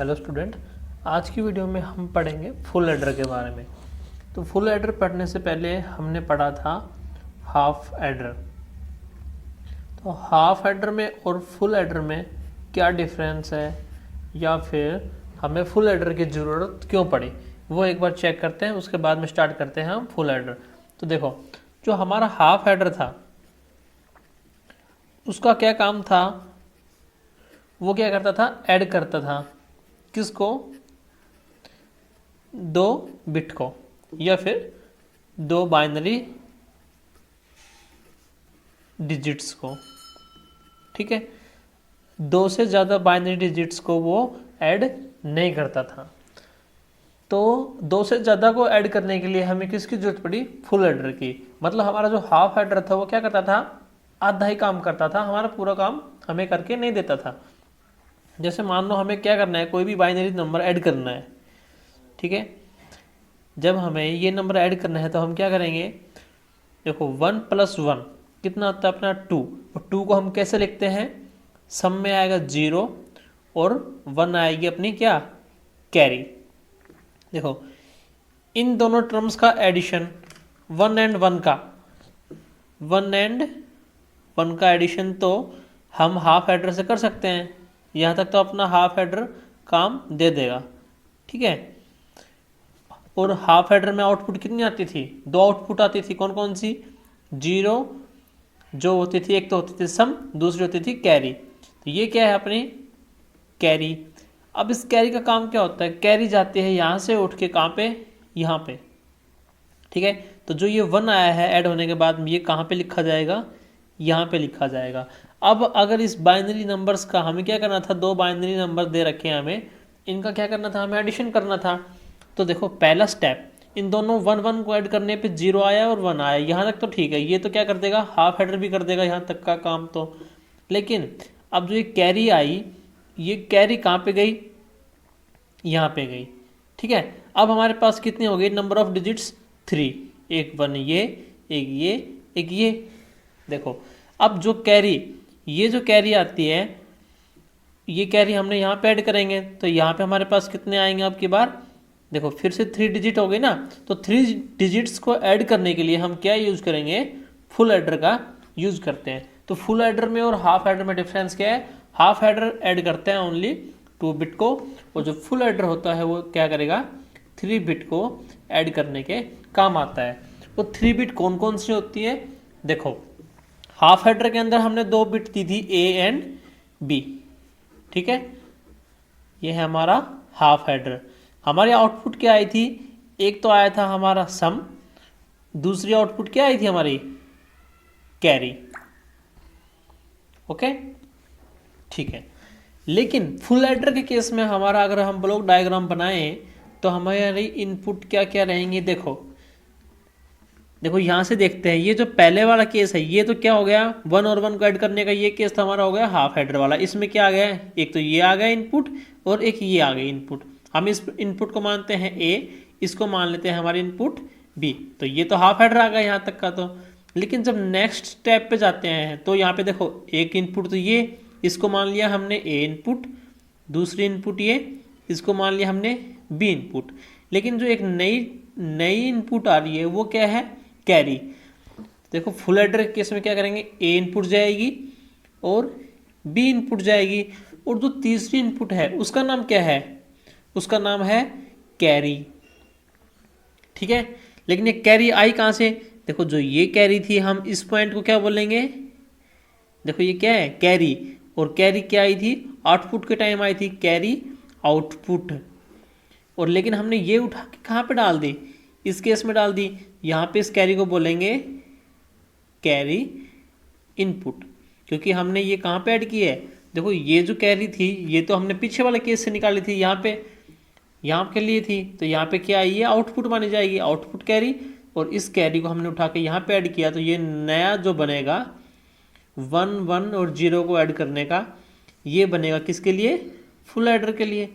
Hello student, आज की video में हम पढ़ेंगे फुल एडर के बारे में। तो फुल एडर पढ़ने से पहले हमने पढ़ा था हाफ एडर। तो हाफ एडर में और फुल एडर में क्या डिफरेंस है या फिर हमें फुल एडर की ज़रूरत क्यों पड़ी, वो एक बार चेक करते हैं। उसके बाद में स्टार्ट करते हैं हम फुल एडर। तो देखो, जो हमारा हाफ एडर था उसका क्या काम था, वो क्या करता था, ऐड करता था किसको, दो बिट को या फिर दो बाइनरी डिजिट्स को। ठीक है, दो से ज़्यादा बाइनरी डिजिट्स को वो ऐड नहीं करता था। तो दो से ज़्यादा को ऐड करने के लिए हमें किसकी जरूरत पड़ी, फुल एडर की। मतलब हमारा जो हाफ एडर था वो क्या करता था, आधा ही काम करता था, हमारा पूरा काम हमें करके नहीं देता था। जैसे मान लो हमें क्या करना है, कोई भी बाइनरी नंबर ऐड करना है। ठीक है, जब हमें ये नंबर ऐड करना है तो हम क्या करेंगे, देखो 1 + 1 कितना होता है अपना 2, और 2 को हम कैसे लिखते हैं, सम में आएगा 0 और 1 आएगी अपनी क्या, कैरी। देखो इन दोनों टर्म्स का एडिशन 1 एंड 1 का, 1 एंड 1 का एडिशन तो हम हाफ एडर से कर सकते हैं। यहाँ तक तो अपना हाफ एडर काम दे देगा। ठीक है, और हाफ एडर में आउटपुट कितनी आती थी, दो आउटपुट आती थी। कौन कौन सी, 0 जो होती थी, एक तो होती थी सम, दूसरी होती थी कैरी। तो ये क्या है अपनी कैरी। अब इस कैरी का काम क्या होता है, कैरी जाती है यहाँ से उठ के कहाँ पे, यहाँ पे। ठीक है, तो जो ये 1 आया है ऐड होने के बाद ये कहाँ पे लिखा जाएगा, यहाँ पे लिखा जाएगा। अब अगर इस बाइनरी नंबर्स का हमें क्या करना था, दो बाइनरी नंबर दे रखे हैं हमें, इनका क्या करना था, हमें एडिशन करना था। तो देखो पहला स्टेप, इन दोनों 1 1 को ऐड करने पे 0 आया और 1 आया, यहाँ तक तो ठीक है। ये तो क्या कर देगा, हाफ एडर भी कर देगा यहाँ तक का काम तो। लेकिन अब जो ये कैरी आई, ये कैरी कहाँ पे गई, यहाँ पे गई। ठीक है, अब हमारे पास कितनी हो गई, नंबर ऑफ डिजिट्स 3, एक 1 ये, एक ये, एक ये। देखो अब जो कैरी, ये जो कैरी आती है, ये कैरी हमने यहाँ पे ऐड करेंगे तो यहाँ पे हमारे पास कितने आएंगे अब की बार, देखो फिर से 3 डिजिट हो गई ना। तो 3 डिजिट्स को ऐड करने के लिए हम क्या यूज करेंगे, फुल एडर का यूज करते हैं। तो फुल एडर में और हाफ एडर में डिफरेंस क्या है, हाफ एडर ऐड करते हैं ओनली 2 बिट को, और जो फुल एडर होता है वो क्या करेगा, 3 बिट को ऐड करने के काम आता है। वो 3 बिट कौन कौन सी होती है, देखो हाफ एडर के अंदर हमने 2 बिट दी थी ए एंड बी। ठीक है, ये है हमारा हाफ एडर। हमारी आउटपुट क्या आई थी, एक तो आया था हमारा सम, दूसरी आउटपुट क्या आई थी हमारी, कैरी। ओके, ठीक है। लेकिन फुल एडर के केस में हमारा अगर हम ब्लॉक डायग्राम बनाएं तो हमारी इनपुट क्या क्या रहेंगे, देखो देखो यहाँ से देखते हैं। ये जो पहले वाला केस है ये तो क्या हो गया, 1 और 1 को ऐड करने का ये केस तो हमारा हो गया हाफ एडर वाला। इसमें क्या आ गया, एक तो ये आ गया इनपुट और एक ये आ गई इनपुट। हम इस इनपुट को मानते हैं ए, इसको मान लेते हैं हमारे इनपुट बी। तो ये तो हाफ एडर आ गया यहाँ तक का तो। लेकिन जब नेक्स्ट स्टेप पे जाते हैं तो यहाँ पे देखो एक इनपुट तो ये, इसको मान लिया हमने ए इनपुट, दूसरी इनपुट ये, इसको मान लिया हमने बी इनपुट। लेकिन जो एक नई इनपुट आ रही है वो क्या है, कैरी। देखो फुल एडर के केस में क्या करेंगे, ए इनपुट जाएगी और बी इनपुट जाएगी, और जो तीसरी इनपुट है उसका नाम क्या है, उसका नाम है कैरी। ठीक है, लेकिन ये कैरी आई कहाँ से, देखो जो ये कैरी थी हम इस पॉइंट को क्या बोलेंगे, देखो ये क्या है कैरी, और कैरी क्या आई थी, आउटपुट के टाइम आई थी कैरी आउटपुट। और लेकिन हमने ये उठा के कहाँ पे डाल दी, इस केस में डाल दी, यहाँ पे इस कैरी को बोलेंगे कैरी इनपुट, क्योंकि हमने ये कहाँ पे ऐड की है। देखो ये जो कैरी थी ये तो हमने पीछे वाले केस से निकाली थी, यहाँ के लिए थी, तो यहाँ पे क्या आई है, आउटपुट मानी जाएगी, आउटपुट कैरी। और इस कैरी को हमने उठा के यहाँ पे ऐड किया, तो ये नया जो बनेगा 1 1 और 0 को ऐड करने का, ये बनेगा किसके लिए, फुल एडर के लिए।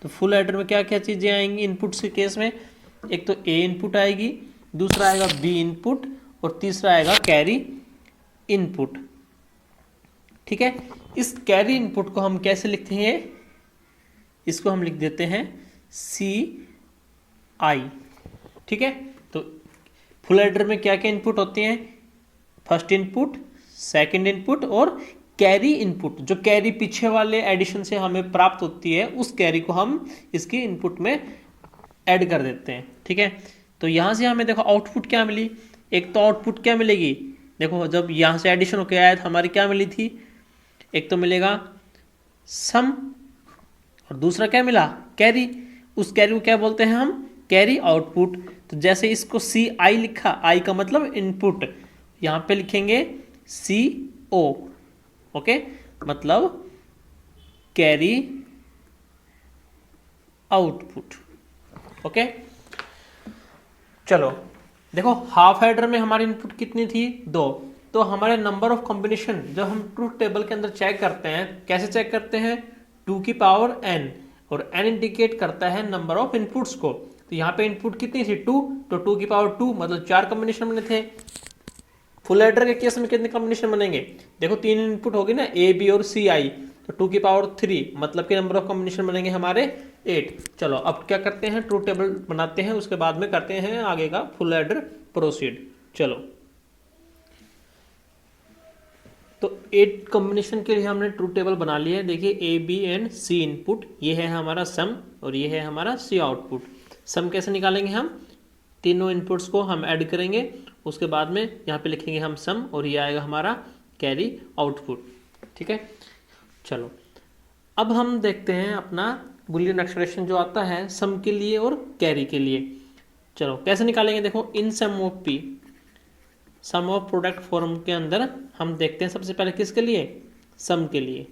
तो फुल एडर में क्या क्या चीज़ें आएंगी इनपुट्स के केस में, एक तो ए इनपुट आएगी, दूसरा आएगा बी इनपुट, और तीसरा आएगा कैरी इनपुट। ठीक है, इस कैरी इनपुट को हम कैसे लिखते हैं, इसको हम लिख देते हैं सी आई। ठीक है, तो फुल एडर में क्या क्या इनपुट होते हैं, फर्स्ट इनपुट, सेकंड इनपुट और कैरी इनपुट। जो कैरी पीछे वाले एडिशन से हमें प्राप्त होती है उस कैरी को हम इसके इनपुट में ऐड कर देते हैं। ठीक है, तो यहाँ से हमें देखो आउटपुट क्या मिली, एक तो आउटपुट क्या मिलेगी, देखो जब यहाँ से एडिशन होकर आया तो हमारी क्या मिली थी, एक तो मिलेगा सम और दूसरा क्या मिला, कैरी। उस कैरी को क्या बोलते हैं हम, कैरी आउटपुट। तो जैसे इसको सी आई लिखा, आई का मतलब इनपुट, यहाँ पे लिखेंगे सी ओ, ओके, मतलब कैरी आउटपुट। ओके, चलो देखो हाफ एडर में हमारी इनपुट कितनी थी, 2। तो हमारे नंबर ऑफ कॉम्बिनेशन जब हम ट्रूथ टेबल के अंदर चेक करते हैं, कैसे चेक करते हैं, 2 की पावर n, और n इंडिकेट करता है नंबर ऑफ इनपुट्स को। तो यहाँ पे इनपुट कितनी थी, 2, तो 2 की पावर 2 मतलब 4 कॉम्बिनेशन बने थे। फुल एडर के केस में कितने कॉम्बिनेशन बनेंगे, देखो 3 इनपुट होगी ना, ए बी और सी आई, तो 2 की पावर 3 मतलब कि नंबर ऑफ कॉम्बिनेशन बनेंगे हमारे 8। चलो अब क्या करते हैं, ट्रूथ टेबल बनाते हैं, उसके बाद में करते हैं आगे का फुल एडर प्रोसीड। चलो, तो 8 कॉम्बिनेशन के लिए हमने ट्रूथ टेबल बना लिया है। देखिए A B and C input, ये है हमारा सम और ये है हमारा सी आउटपुट। सम कैसे निकालेंगे हम, तीनों इनपुट्स को हम ऐड करेंगे, उसके बाद में यहाँ पे लिखेंगे हम सम और ये आएगा हमारा कैरी आउटपुट। ठीक है, चलो अब हम देखते हैं अपना बुलियन एक्सप्रेशन जो आता है सम के लिए और कैरी के लिए। चलो कैसे निकालेंगे, देखो in sum of P, sum of product form के अंदर हम देखते हैं सबसे पहले किसके लिए, सम के लिए।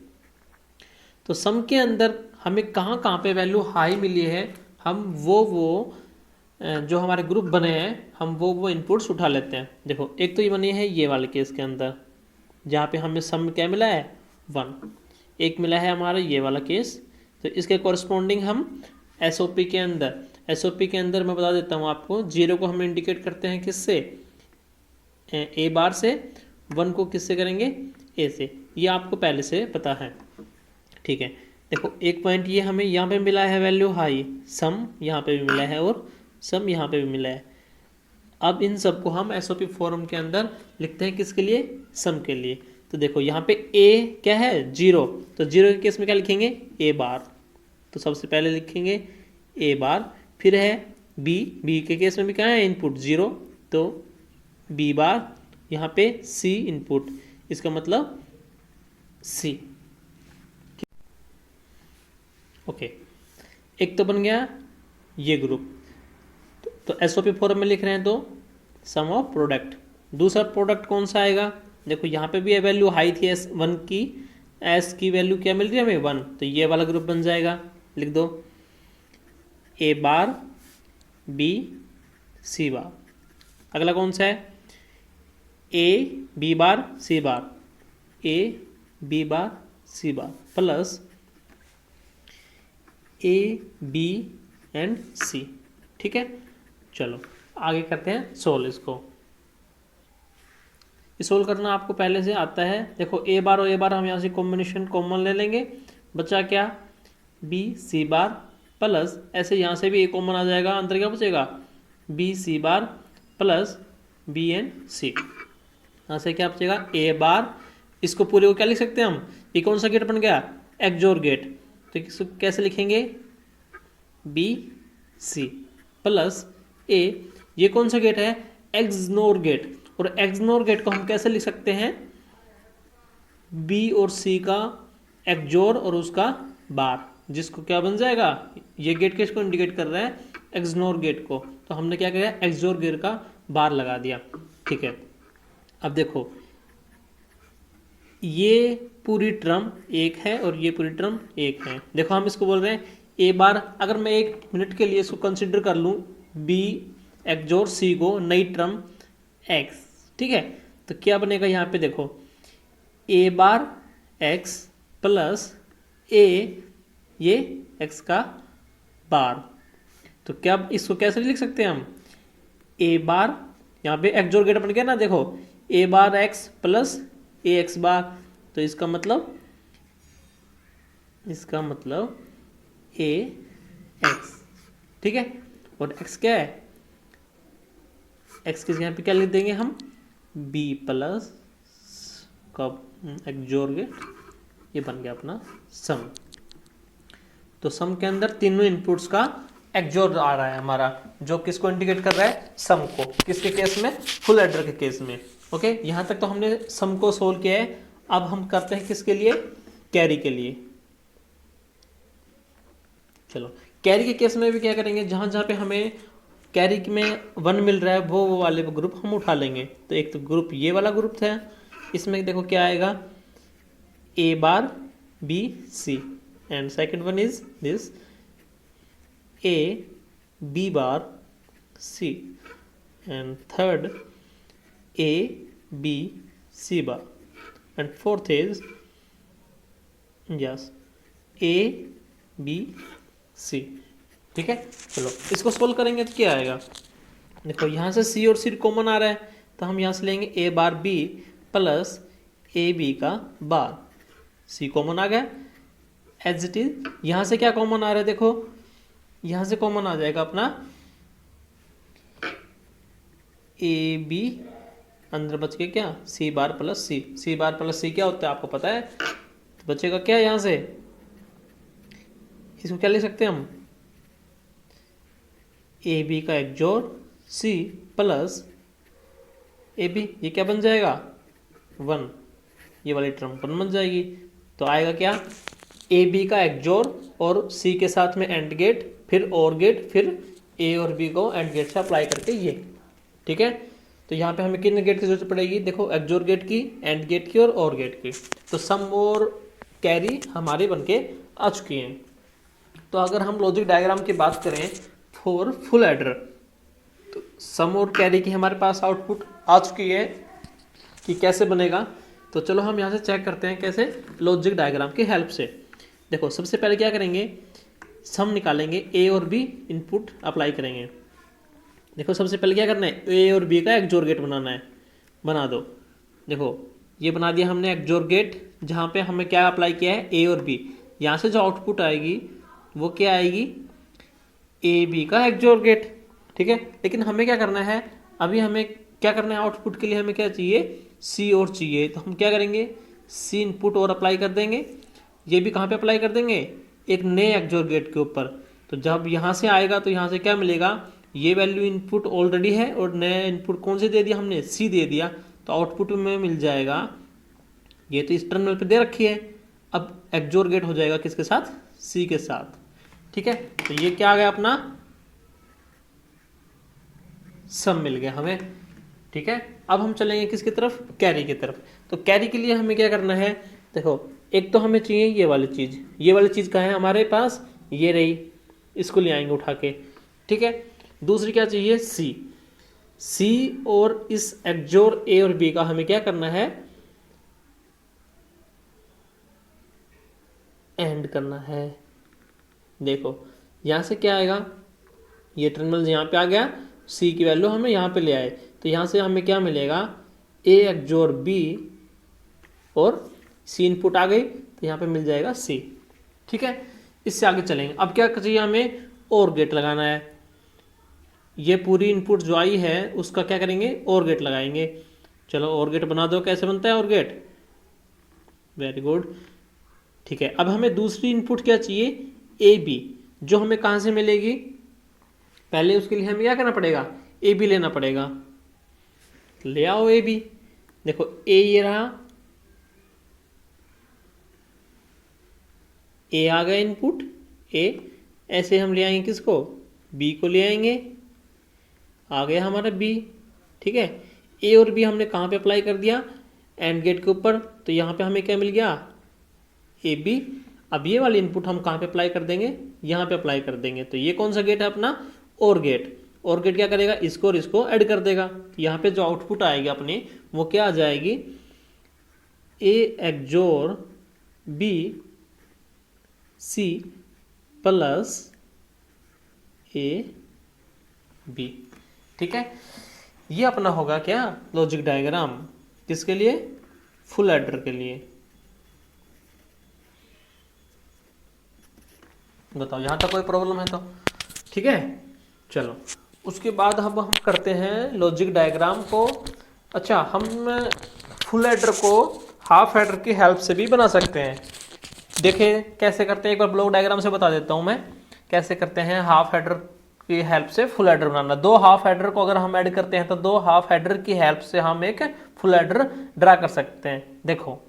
तो सम के अंदर हमें कहाँ कहाँ पे वैल्यू हाई मिली है, हम वो जो हमारे ग्रुप बने हैं हम वो इनपुट्स उठा लेते हैं। देखो एक तो ये बनी है ये वाले केस के अंदर जहाँ पे हमें सम क्या मिला है 1, एक मिला है हमारा ये वाला केस। तो इसके कॉरस्पॉन्डिंग हम एसओपी के अंदर मैं बता देता हूँ आपको, 0 को हम इंडिकेट करते हैं किससे, ए बार से, 1 को किससे करेंगे, ए से, ये आपको पहले से पता है। ठीक है, देखो एक पॉइंट ये हमें यहाँ पे मिला है वैल्यू हाई, सम यहाँ पे भी मिला है और सम यहाँ पे भी मिला है। अब इन सब को हम एसओपी फॉर्म के अंदर लिखते हैं किसके लिए, सम के लिए। तो देखो यहाँ पे ए क्या है 0, तो 0 के केस में क्या लिखेंगे, ए बार, तो सबसे पहले लिखेंगे ए बार। फिर है बी के केस में भी क्या है इनपुट 0, तो बी बार, यहाँ पे सी इनपुट, इसका मतलब सी। ओके, एक तो बन गया ये ग्रुप, तो एसओपी फॉर्म में लिख रहे हैं तो सम ऑफ प्रोडक्ट। दूसरा प्रोडक्ट कौन सा आएगा, देखो यहाँ पे भी वैल्यू हाई थी S1 की, एस की वैल्यू क्या मिल रही है हमें 1, तो ये वाला ग्रुप बन जाएगा, लिख दो ए बार बी सी बार। अगला कौन सा है, A B bar C bar, A B bar C bar plus A B and C. ठीक है, चलो आगे करते हैं सोल्व इसको। सोल्व करना आपको पहले से आता है। देखो ए बार और ए बार हम यहाँ से कॉम्बिनेशन कॉमन ले लेंगे, बचा क्या, बी सी बार प्लस, ऐसे यहाँ से भी ए कॉमन आ जाएगा, अंदर क्या बचेगा, B C bar plus B and C. यहाँ से क्या बचेगा, ए बार, इसको पूरे को क्या लिख सकते हैं हम, ये कौन सा गेट बन गया, एक्सोर गेट, तो इसको कैसे लिखेंगे, बी सी प्लस ए, ये कौन सा गेट है, एक्सनोर गेट, और एक्सनोर गेट को हम कैसे लिख सकते हैं, बी और सी का एक्सोर और उसका बार, जिसको क्या बन जाएगा, ये गेट किसको इंडिकेट कर रहा है, एक्सनोर गेट को, तो हमने क्या किया, एक्सोर गेट का बार लगा दिया। ठीक है, अब देखो ये पूरी टर्म एक है और ये पूरी टर्म एक है। देखो हम इसको बोल रहे हैं ए बार, अगर मैं 1 मिनट के लिए इसको कंसिडर कर लूँ, बी एक्सोर सी को नई टर्म एक्स, ठीक है, तो क्या बनेगा यहाँ पे देखो, ए बार एक्स प्लस ए, ये एक्स का बार, तो क्या इसको कैसे लिख सकते हैं हम, ए बार, यहाँ पे एक्सोर गेट बन गया ना, देखो ए बार एक्स प्लस ए एक्स बार, तो इसका मतलब ए एक्स, ठीक है। और x क्या है, x की जगह पे क्या लिख देंगे हम, b प्लस का एक्सोर गेट, ये बन गया अपना सम। तो सम के अंदर तीनों इनपुट्स का एक्सोर आ रहा है हमारा, जो किसको इंडिकेट कर रहा है, सम को। किसके केस में, फुल एडर के केस में। ओके, यहां तक तो हमने सम को सोल्व किया है। अब हम करते हैं किसके लिए, कैरी के लिए। चलो कैरी के केस में भी क्या करेंगे, जहां जहां पे हमें कैरी में 1 मिल रहा है वो वाले ग्रुप हम उठा लेंगे। तो एक तो ग्रुप ये वाला ग्रुप था, इसमें देखो क्या आएगा, A bar B C, and second one is this A B bar C, and third A B C bar, and fourth is yes A B C, ठीक है। चलो इसको सोल्व करेंगे तो क्या आएगा, देखो यहाँ से सी और सी कॉमन आ रहा है, तो हम यहाँ से लेंगे ए bar B plus A B का बार, सी कॉमन आ गया एज इट इज। यहाँ से क्या कॉमन आ रहा है, देखो यहाँ से कॉमन आ जाएगा अपना ए बी, अंदर बच के क्या, सी बार प्लस सी। सी बार प्लस सी क्या होता है आपको पता है, तो बचेगा क्या यहाँ से, इसको क्या ले सकते हैं हम, ए बी का एक्सोर सी प्लस ए बी, ये क्या बन जाएगा 1, ये वाली टर्म 1 बन जाएगी। तो आएगा क्या, ए बी का एक्सोर और सी के साथ में एंड गेट, फिर और गेट, फिर ए और बी को एंड गेट से अप्लाई करके ये, ठीक है। तो यहाँ पे हमें कितने गेट की जरूरत पड़ेगी, देखो एक्सोर गेट की, एंड गेट की और गेट की। तो सम और कैरी हमारी बनके आ चुकी हैं। तो अगर हम लॉजिक डायग्राम की बात करें फॉर फुल एडर, तो सम और कैरी की हमारे पास आउटपुट आ चुकी है कि कैसे बनेगा। तो चलो हम यहाँ से चेक करते हैं कैसे, लॉजिक डायग्राम की हेल्प से। देखो सबसे पहले क्या करेंगे, सम निकालेंगे, ए और बी इनपुट अप्लाई करेंगे। देखो सबसे पहले क्या करना है, ए और बी का एक्सोर गेट बनाना है, बना दो। देखो ये बना दिया हमने एक्सोर गेट, जहाँ पे हमें क्या अप्लाई किया है, ए और बी। यहाँ से जो आउटपुट आएगी वो क्या आएगी, ए बी का एक्सोर गेट, ठीक है। लेकिन हमें क्या करना है, अभी हमें क्या करना है, आउटपुट के लिए हमें क्या चाहिए, सी और चाहिए। तो हम क्या करेंगे, सी इनपुट और अप्लाई कर देंगे। ये भी कहाँ पे अप्लाई कर देंगे, एक नए एक्सोर गेट के ऊपर। तो जब यहाँ से आएगा तो यहाँ से क्या मिलेगा, ये वैल्यू इनपुट ऑलरेडी है और नया इनपुट कौन से दे दिया हमने, सी दे दिया। तो आउटपुट में मिल जाएगा, ये तो इस टर्मिनल पे दे रखी है, अब एक्सोर गेट हो जाएगा किसके साथ, सी के साथ, ठीक है। तो ये क्या आ गया अपना सम मिल गया हमें, ठीक है। अब हम चलेंगे किसकी तरफ, कैरी की तरफ। तो कैरी के लिए हमें क्या करना है, देखो एक तो हमें चाहिए ये वाली चीज, ये वाली चीज कहाँ है हमारे पास, ये रही, इसको ले आएंगे उठा के, ठीक है। दूसरी क्या चाहिए, सी। सी और इस एक्सोर ए और बी का हमें क्या करना है, एंड करना है। देखो यहां से क्या आएगा, ये टर्मिनल यहाँ पे आ गया, सी की वैल्यू हमें यहाँ पे ले आए, तो यहाँ से हमें क्या मिलेगा, ए एक्सोर बी और सी इनपुट आ गई, तो यहाँ पे मिल जाएगा सी, ठीक है। इससे आगे चलेंगे। अब क्या चाहिए हमें, और गेट लगाना है। ये पूरी इनपुट जो आई है उसका क्या करेंगे, और गेट लगाएंगे। चलो और गेट बना दो, कैसे बनता है और गेट, वेरी गुड, ठीक है। अब हमें दूसरी इनपुट क्या चाहिए, ए बी, जो हमें कहाँ से मिलेगी, पहले उसके लिए हमें क्या करना पड़ेगा, ए बी लेना पड़ेगा। ले आओ ए बी, देखो ए ये रहा, ए आ गया इनपुट ए, ऐसे हम ले आएंगे किसको, बी को ले आएंगे, आ गया हमारा बी, ठीक है। ए और बी हमने कहाँ पे अप्लाई कर दिया, एंड गेट के ऊपर, तो यहाँ पे हमें क्या मिल गया, ए बी। अब ये वाली इनपुट हम कहाँ पे अप्लाई कर देंगे, यहाँ पे अप्लाई कर देंगे। तो ये कौन सा गेट है अपना, और गेट। और गेट क्या करेगा, इसको और इसको ऐड कर देगा। यहाँ पे जो आउटपुट आएगी अपनी वो क्या आ जाएगी, A XOR B C plus A B, ठीक है। ये अपना होगा क्या, लॉजिक डायग्राम, किसके लिए, फुल एडर के लिए। बताओ यहाँ तक कोई प्रॉब्लम है तो ठीक है। चलो उसके बाद अब हम करते हैं लॉजिक डायग्राम को। अच्छा, हम फुल एडर को हाफ एडर की हेल्प से भी बना सकते हैं। देखिए कैसे करते हैं, एक बार ब्लॉक डायग्राम से बता देता हूँ मैं कैसे करते हैं हाफ एडर की हेल्प से फुल एडर बनाना। दो हाफ एडर को अगर हम ऐड करते हैं तो दो हाफ एडर की हेल्प से हम एक फुल एडर ड्रा कर सकते हैं। देखो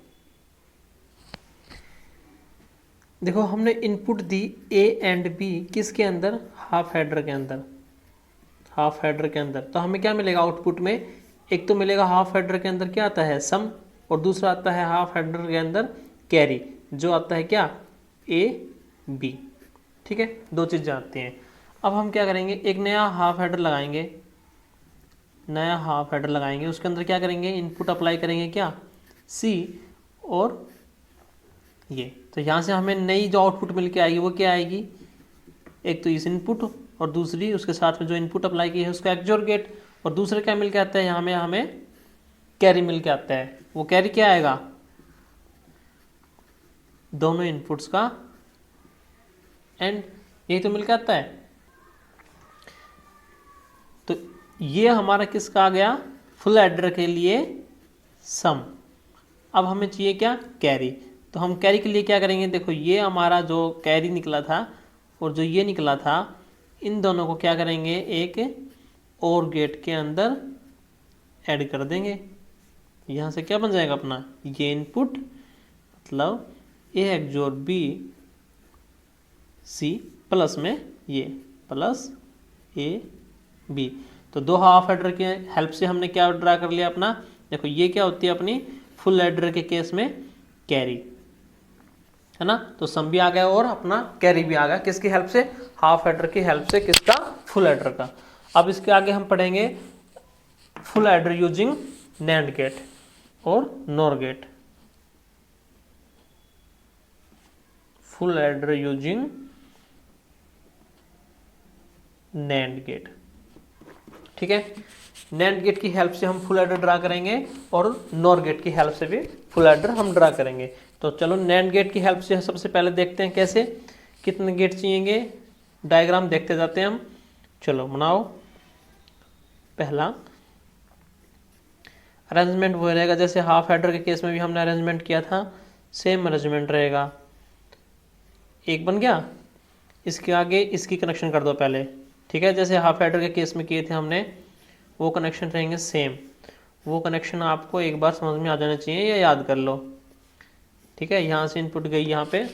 देखो हमने इनपुट दी ए एंड बी किसके अंदर, हाफ हेडर के अंदर, हाफ हेडर के अंदर। तो हमें क्या मिलेगा आउटपुट में, एक तो मिलेगा हाफ हेडर के अंदर क्या आता है सम, और दूसरा आता है हाफ हेडर के अंदर कैरी, जो आता है क्या ए बी। ठीक है, दो चीज़ें आती हैं। अब हम क्या करेंगे, एक नया हाफ हेडर लगाएंगे, नया हाफ हेडर लगाएंगे, उसके अंदर क्या करेंगे इनपुट अप्लाई करेंगे क्या सी और ये। तो यहाँ से हमें नई जो आउटपुट मिल के आएगी वो क्या आएगी, एक तो इस इनपुट और दूसरी उसके साथ में जो इनपुट अप्लाई की है उसका एक्सोर गेट, और दूसरा क्या मिल के आता है यहाँ में हमें कैरी मिल के आता है। वो कैरी क्या आएगा, दोनों इनपुट्स का एंड, यही तो मिल के आता है। तो ये हमारा किसका आ गया, फुल एडर के लिए सम। अब हमें चाहिए क्या कैरी, तो हम कैरी के लिए क्या करेंगे, देखो ये हमारा जो कैरी निकला था और जो ये निकला था, इन दोनों को क्या करेंगे एक और गेट के अंदर ऐड कर देंगे। यहाँ से क्या बन जाएगा अपना, ये इनपुट मतलब ए एक्सोर बी सी प्लस में ये प्लस ए बी। तो दो हाफ एडर के हेल्प से हमने क्या ड्रा कर लिया अपना, देखो ये क्या होती है अपनी फुल एडर के केस में कैरी, है ना। तो सम भी आ गया और अपना कैरी भी आ गया, किसकी हेल्प से, हाफ एडर की हेल्प से, किसका फुल एडर का। अब इसके आगे हम पढ़ेंगे full adder using NAND gate और NOR gate, full adder using NAND gate. ठीक है, नैंड गेट की हेल्प से हम फुल एडर ड्रा करेंगे और नॉर गेट की हेल्प से भी फुल एडर हम ड्रा करेंगे। तो चलो नैंड गेट की हेल्प से सबसे पहले देखते हैं कैसे, कितने गेट चाहिएंगे, डायग्राम देखते जाते हैं हम। चलो बनाओ, पहला अरेंजमेंट वो रहेगा जैसे हाफ एडर के केस में भी हमने अरेंजमेंट किया था, सेम अरेंजमेंट रहेगा। एक बन गया, इसके आगे इसकी कनेक्शन कर दो पहले, ठीक है, जैसे हाफ एडर के केस में किए थे हमने, वो कनेक्शन रहेंगे सेम। वो कनेक्शन आपको एक बार समझ में आ जाना चाहिए या याद कर लो। ठीक है, यहाँ से इनपुट गई यहाँ पे,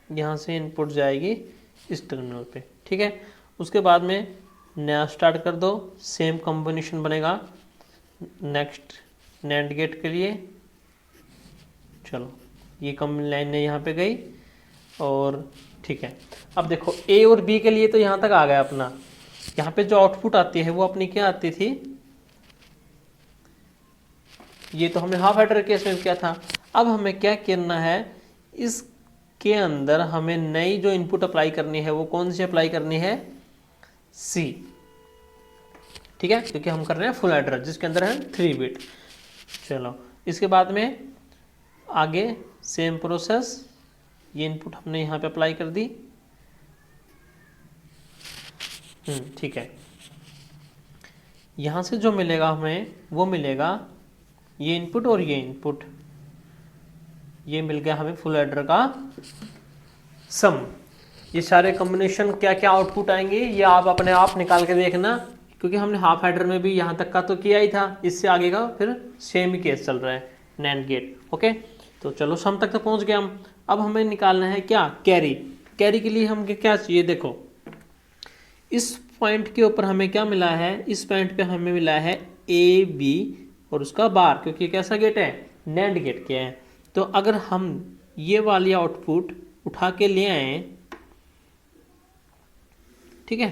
यहाँ से इनपुट जाएगी इस टर्मिनल पे। ठीक है, उसके बाद में नया स्टार्ट कर दो, सेम कॉम्बिनेशन बनेगा नेक्स्ट नैंड गेट के लिए। चलो ये कॉम्बिनेशन यहाँ पे गई और ठीक है। अब देखो ए और बी के लिए तो यहाँ तक आ गया अपना, यहाँ पे जो आउटपुट आती है वो अपनी क्या आती थी, ये तो हमने हाफ एडर केस में किया था। अब हमें क्या करना है, इसके अंदर हमें नई जो इनपुट अप्लाई करनी है वो कौन सी अप्लाई करनी है, सी। ठीक है, क्योंकि हम कर रहे हैं फुल एडर जिसके अंदर है 3 बिट। चलो इसके बाद में आगे सेम प्रोसेस, ये इनपुट हमने यहाँ पे अप्लाई कर दी। ठीक है, यहाँ से जो मिलेगा हमें वो मिलेगा ये इनपुट और ये इनपुट, ये मिल गया हमें फुल एडर का सम। ये सारे कॉम्बिनेशन क्या क्या आउटपुट आएंगे ये आप अपने आप निकाल के देखना, क्योंकि हमने हाफ एडर में भी यहाँ तक का तो किया ही था, इससे आगे का फिर सेम ही केस चल रहा है नैंड गेट। ओके, तो चलो सम तक तो पहुँच गए हम। अब हमें निकालना है क्या कैरी। कैरी के लिए हम क्या चाहिए, देखो इस पॉइंट के ऊपर हमें क्या मिला है, इस पॉइंट पे हमें मिला है ए बी और उसका बार, क्योंकि कैसा गेट है, नैंड गेट क्या है। तो अगर हम ये वाली आउटपुट उठा के ले आए, ठीक है,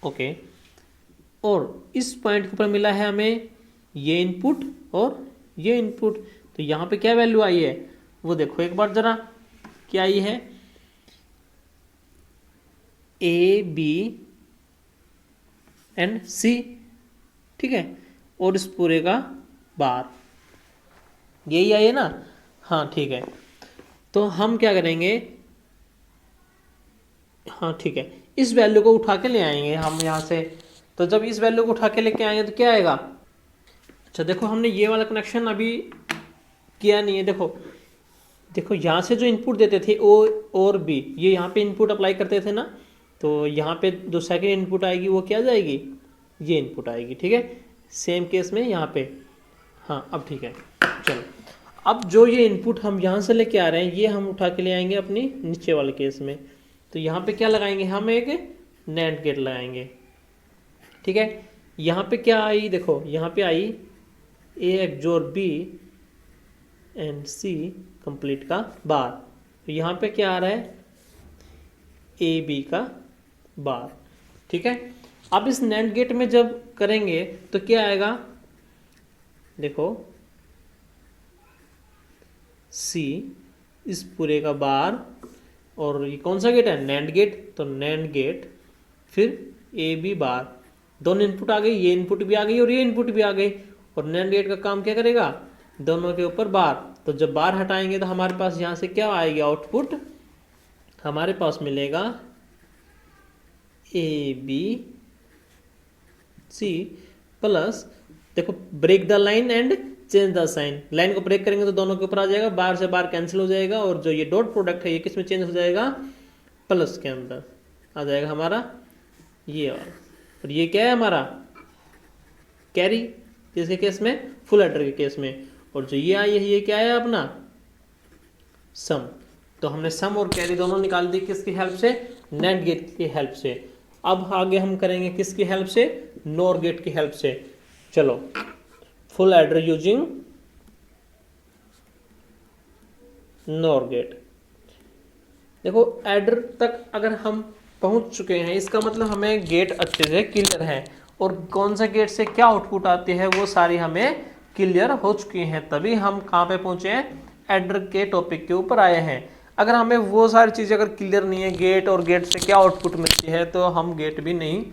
ओके, और इस पॉइंट के ऊपर मिला है हमें ये इनपुट और ये इनपुट, तो यहाँ पे क्या वैल्यू आई है वो देखो एक बार जरा, क्या आई है, ए बी एंड सी। ठीक है, और इस पूरे का बार यही आई है ना, हाँ ठीक है। तो हम क्या करेंगे, हाँ ठीक है, इस वैल्यू को उठा के ले आएंगे हम यहाँ से। तो जब इस वैल्यू को उठा के लेके आएंगे तो क्या आएगा? अच्छा देखो, हमने ये वाला कनेक्शन अभी किया नहीं है। देखो देखो, यहाँ से जो इनपुट देते थे ओ और बी, ये यहाँ पे इनपुट अप्लाई करते थे ना, तो यहाँ पे जो सेकंड इनपुट आएगी वो क्या जाएगी? ये इनपुट आएगी। ठीक है, सेम केस में यहाँ पे। हाँ अब ठीक है, चलो अब जो ये इनपुट हम यहाँ से लेके आ रहे हैं ये हम उठा के ले आएंगे अपनी नीचे वाले केस में। तो यहाँ पे क्या लगाएंगे? हम एक नैंड गेट लगाएंगे। ठीक है, यहाँ पे क्या आई? देखो यहाँ पे आई ए XOR B and C complete का बार। तो यहाँ पे क्या आ रहा है? AB का बार। ठीक है, अब इस नैंड गेट में जब करेंगे तो क्या आएगा? देखो C इस पूरे का बार, और ये कौन सा गेट है? NAND gate. तो नैंड गेट फिर AB बार, दोनों इनपुट आ गई, ये इनपुट भी आ गई और ये इनपुट भी आ गई। और नैंड गेट का काम क्या करेगा? दोनों के ऊपर बार। तो जब बार हटाएंगे तो हमारे पास यहाँ से क्या आएगी? आउटपुट हमारे पास मिलेगा ABC प्लस, देखो break the line and change the sign. Line को ब्रेक करेंगे तो दोनों के ऊपर आ जाएगा, बार से बार कैंसिल हो जाएगा, और जो ये डॉट प्रोडक्ट है ये किस में चेंज हो जाएगा? प्लस के अंदर आ जाएगा हमारा ये वाला। और ये क्या है हमारा? कैरी, किसके केस में? फुल एडर के केस में। और जो ये आई है ये क्या है अपना? सम। तो हमने सम और कैरी दोनों निकाल दी किसकी हेल्प से? नैंड गेट की हेल्प से। अब आगे हम करेंगे किसकी हेल्प से? नोर गेट की हेल्प से। चलो, full adder using NOR gate. देखो एडर तक अगर हम पहुंच चुके हैं, इसका मतलब हमें गेट अच्छे से क्लियर है, और कौन सा गेट से क्या आउटपुट आती है वो सारी हमें क्लियर हो चुकी हैं। तभी हम कहाँ पे पहुंचे हैं? एडर के टॉपिक के ऊपर आए हैं। अगर हमें वो सारी चीज़ें अगर क्लियर नहीं है, गेट और गेट से क्या आउटपुट मिलती है, तो हम गेट भी नहीं,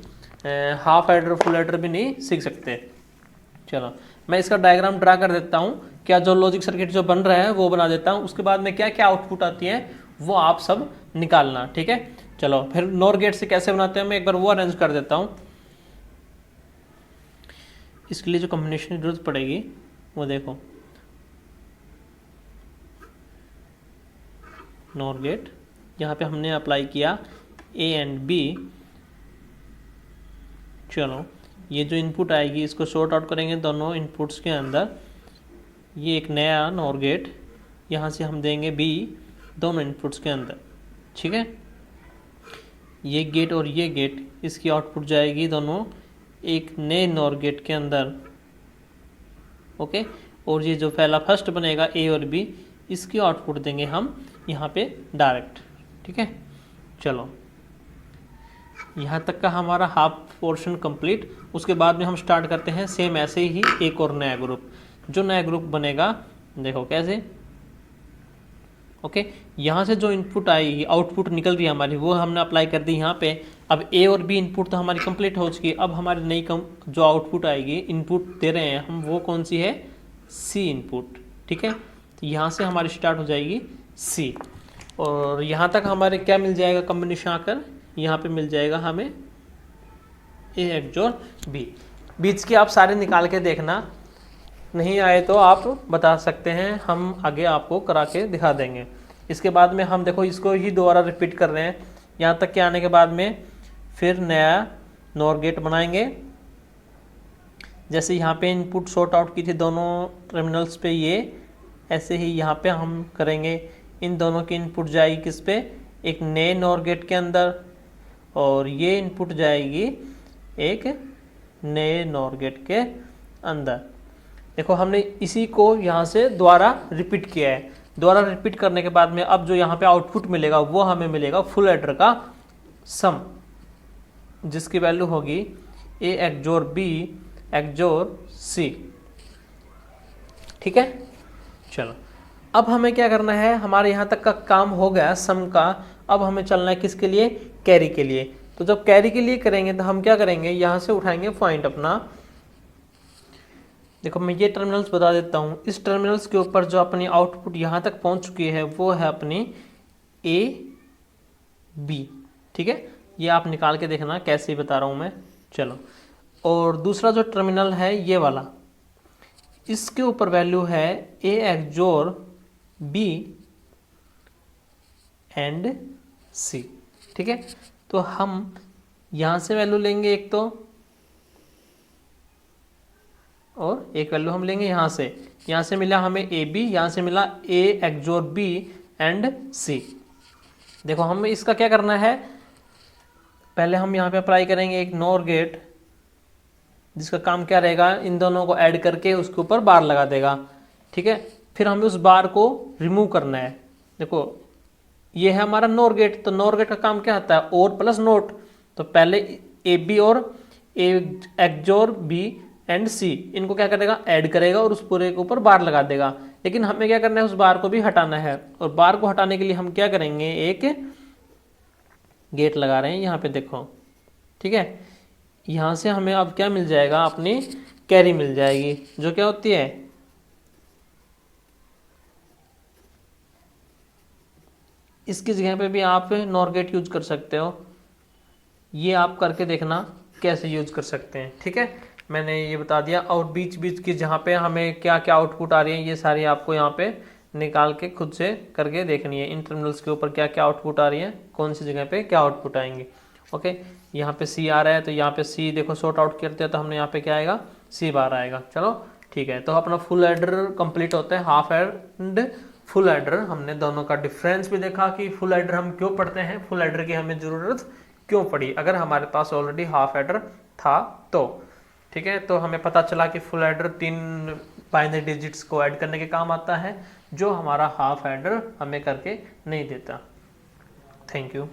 हाफ एडर फुल एडर भी नहीं सीख सकते। चलो मैं इसका डायग्राम ड्रा कर देता हूँ, क्या जो लॉजिक सर्किट जो बन रहा है वो बना देता हूँ, उसके बाद में क्या क्या आउटपुट आती है वो आप सब निकालना। ठीक है, चलो फिर नोर गेट से कैसे बनाते हैं मैं एक बार वो अरेंज कर देता हूँ। इसके लिए जो कॉम्बिनेशन की जरूरत पड़ेगी वो देखो, नोर गेट, यहाँ पे हमने अप्लाई किया A एंड B। चलो ये जो इनपुट आएगी इसको शॉर्ट आउट करेंगे दोनों इनपुट्स के अंदर। ये एक नया नोर गेट यहाँ से हम देंगे B दोनों इनपुट्स के अंदर। ठीक है, ये गेट और ये गेट, इसकी आउटपुट जाएगी दोनों एक नए नोर गेट के अंदर। ओके, और ये जो पहला फर्स्ट बनेगा A और B, इसकी आउटपुट देंगे हम यहाँ पे डायरेक्ट। ठीक है, चलो यहाँ तक का हमारा हाफ पोर्शन कंप्लीट। उसके बाद में हम स्टार्ट करते हैं सेम ऐसे ही एक और नया ग्रुप। जो नया ग्रुप बनेगा देखो कैसे। ओके, यहाँ से जो इनपुट आएगी, आउटपुट निकल रही है हमारी, वो हमने अप्लाई कर दी यहाँ पे। अब A और B इनपुट तो हमारी कंप्लीट हो चुकी है। अब हमारी नई जो आउटपुट आएगी, इनपुट दे रहे हैं हम, वो कौन सी है? C input. ठीक है, तो यहाँ से हमारी स्टार्ट हो जाएगी C, और यहाँ तक हमारे क्या मिल जाएगा कॉम्बिनेशन आकर? यहाँ पे मिल जाएगा हमें A XOR B। बीच के आप सारे निकाल के देखना, नहीं आए तो आप बता सकते हैं, हम आगे आपको करा के दिखा देंगे। इसके बाद में हम देखो इसको ही दोबारा रिपीट कर रहे हैं। यहाँ तक के आने के बाद में फिर नया नोर गेट बनाएंगे। जैसे यहाँ पे इनपुट शॉर्ट आउट की थी दोनों टर्मिनल्स पे, ये ऐसे ही यहाँ पे हम करेंगे। इन दोनों की इनपुट जाएगी किस पे? एक नए नोर गेट के अंदर, और ये इनपुट जाएगी एक नए नोर गेट के अंदर। देखो हमने इसी को यहाँ से दोबारा रिपीट किया है। दोबारा रिपीट करने के बाद में अब जो यहाँ पे आउटपुट मिलेगा वो हमें मिलेगा फुल एडर का सम, जिसकी वैल्यू होगी A XOR B XOR C। ठीक है, चलो अब हमें क्या करना है? हमारे यहाँ तक का काम हो गया सम का। अब हमें चलना है किसके लिए? कैरी के लिए। तो जब कैरी के लिए करेंगे तो हम क्या करेंगे? यहाँ से उठाएंगे पॉइंट अपना। देखो मैं ये टर्मिनल्स बता देता हूँ। इस टर्मिनल्स के ऊपर जो अपनी आउटपुट यहाँ तक पहुँच चुकी है वो है अपनी A B। ठीक है, ये आप निकाल के देखना, कैसे ही बता रहा हूँ मैं। चलो, और दूसरा जो टर्मिनल है ये वाला, इसके ऊपर वैल्यू है ए एक्सोर बी एंड सी। ठीक है, तो हम यहाँ से वैल्यू लेंगे एक तो, और एक वैल्यू हम लेंगे यहाँ से मिला हमें ए बी, यहाँ से मिला ए एक्सोर बी एंड सी। देखो हमें इसका क्या करना है, पहले हम यहाँ पे अप्लाई करेंगे एक नॉर गेट, जिसका काम क्या रहेगा, इन दोनों को ऐड करके उसके ऊपर बार लगा देगा। ठीक है, फिर हमें उस बार को रिमूव करना है। देखो ये है हमारा नॉर गेट, तो नॉर गेट का काम क्या आता है, और प्लस नोट। तो पहले ए बी और ए एक्सोर बी एंड सी, इनको क्या करेगा, ऐड करेगा और उस पूरे के ऊपर बार लगा देगा। लेकिन हमें क्या करना है, उस बार को भी हटाना है, और बार को हटाने के लिए हम क्या करेंगे, एक गेट लगा रहे हैं यहाँ पे, देखो। ठीक है, यहाँ से हमें अब क्या मिल जाएगा, अपनी कैरी मिल जाएगी, जो क्या होती है, इसकी जगह पे भी आप नॉर गेट यूज कर सकते हो। ये आप करके देखना कैसे यूज कर सकते हैं। ठीक है, मैंने ये बता दिया, और बीच बीच की जहाँ पे हमें क्या क्या आउटपुट आ रही है, ये सारी आपको यहाँ पे निकाल के खुद से करके देखनी है। इन टर्मिनल्स के ऊपर क्या क्या आउटपुट आ रही है, कौन सी जगह पे क्या आउटपुट आएंगे। ओके, यहाँ पे सी आ रहा है, तो यहाँ पे सी देखो सॉर्ट आउट करते हैं तो हमने यहाँ पे क्या आएगा, सी बार आएगा। चलो ठीक है, तो अपना फुल एडर कंप्लीट होता है। हाफ एंड फुल एडर, हमने दोनों का डिफरेंस भी देखा कि फुल एडर हम क्यों पढ़ते हैं, फुल एडर की हमें ज़रूरत क्यों पड़ी, अगर हमारे पास ऑलरेडी हाफ एडर था तो। ठीक है, तो हमें पता चला कि फुल एडर 3 बाइनरी डिजिट्स को ऐड करने के काम आता है, जो हमारा हाफ एडर हमें करके नहीं देता। Thank you.